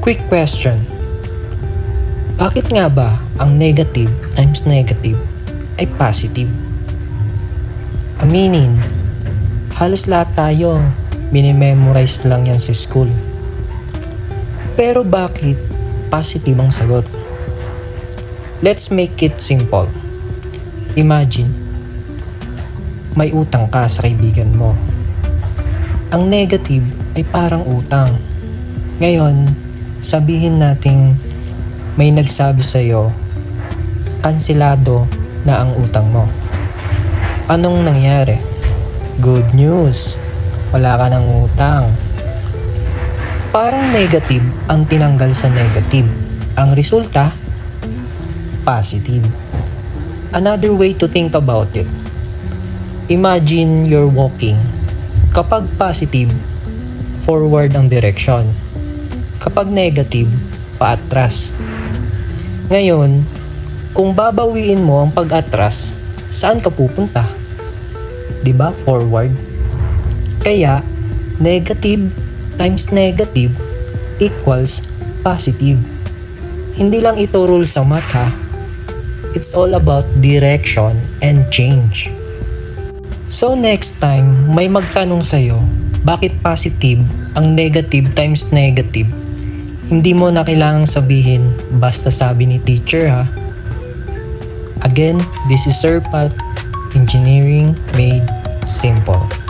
Quick question. Bakit nga ba ang negative times negative ay positive? Aminin, halos lahat tayo minimemorize lang yan sa school. Pero bakit positive ang sagot? Let's make it simple. Imagine, may utang ka sa kaibigan mo. Ang negative ay parang utang. Ngayon, sabihin nating may nagsabi sa'yo, kansilado na ang utang mo. Anong nangyari? Good news, wala ka ng utang. Parang negative ang tinanggal sa negative. Ang resulta, positive. Another way to think about it. Imagine you're walking. Kapag positive, forward ang direction. Kapag negative, paatras. Ngayon, kung babawiin mo ang pag-atras, saan ka pupunta? 'Di ba? Forward. Kaya, negative times negative equals positive. Hindi lang ito rule sa math ha. It's all about direction and change. So next time, may magtanong sa'yo, bakit positive ang negative times negative? Hindi mo na kailangang sabihin, basta sabi ni teacher ha. Again, this is Sir Pat, Engineering Made Simple.